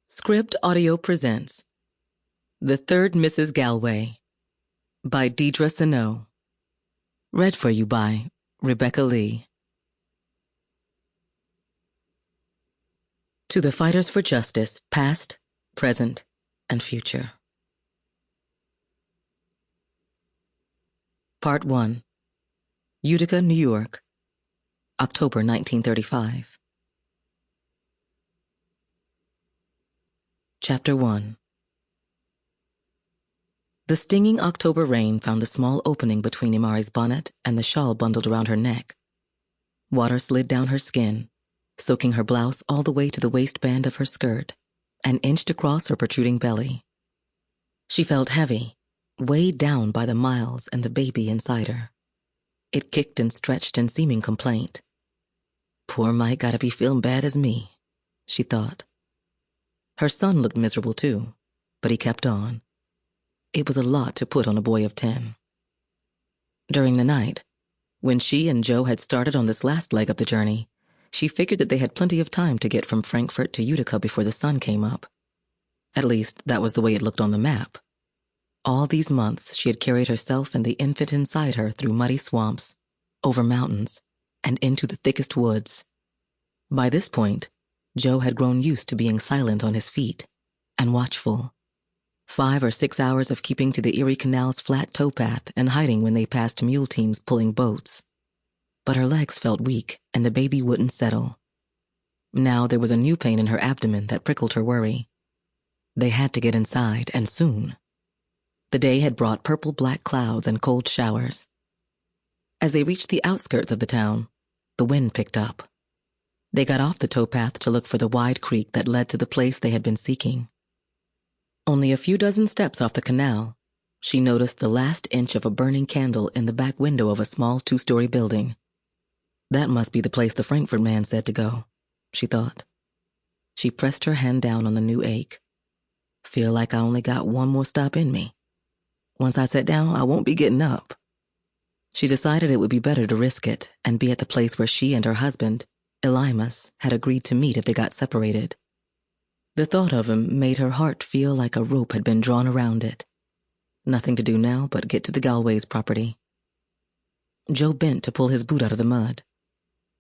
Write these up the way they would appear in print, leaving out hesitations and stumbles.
Scribd Audio presents The Third Mrs. Galway by Deirdre Sinnott. Read for you by Rebecca Lee. To the fighters for justice, past, present, and future. Part 1. Utica, New York, October 1935. Chapter 1. The stinging October rain found the small opening between Imari's bonnet and the shawl bundled around her neck. Water slid down her skin, soaking her blouse all the way to the waistband of her skirt and inched across her protruding belly. She felt heavy, weighed down by the miles and the baby inside her. It kicked and stretched in seeming complaint. Poor Mike gotta be feeling bad as me, she thought. Her son looked miserable too, but he kept on. It was a lot to put on a boy of 10. During the night, when she and Joe had started on this last leg of the journey, she figured that they had plenty of time to get from Frankfurt to Utica before the sun came up. At least, that was the way it looked on the map. All these months, she had carried herself and the infant inside her through muddy swamps, over mountains, and into the thickest woods. By this point, Joe had grown used to being silent on his feet and watchful. 5 or 6 hours of keeping to the Erie Canal's flat towpath and hiding when they passed mule teams pulling boats. But her legs felt weak and the baby wouldn't settle. Now there was a new pain in her abdomen that prickled her worry. They had to get inside, and soon. The day had brought purple-black clouds and cold showers. As they reached the outskirts of the town, the wind picked up. They got off the towpath to look for the wide creek that led to the place they had been seeking. Only a few dozen steps off the canal, she noticed the last inch of a burning candle in the back window of a small 2-story building. That must be the place the Frankfurt man said to go, she thought. She pressed her hand down on the new ache. Feel like I only got one more stop in me. Once I sit down, I won't be getting up. She decided it would be better to risk it and be at the place where she and her husband, Elimas, had agreed to meet if they got separated. The thought of him made her heart feel like a rope had been drawn around it. Nothing to do now but get to the Galways' property. Joe bent to pull his boot out of the mud.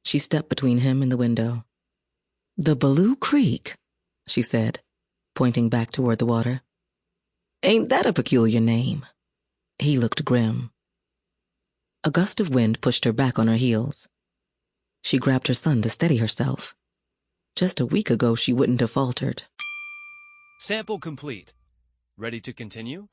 She stepped between him and the window. "The Baloo Creek," she said, pointing back toward the water. "Ain't that a peculiar name?" He looked grim. A gust of wind pushed her back on her heels. She grabbed her son to steady herself. Just a week ago, she wouldn't have faltered. Sample complete. Ready to continue?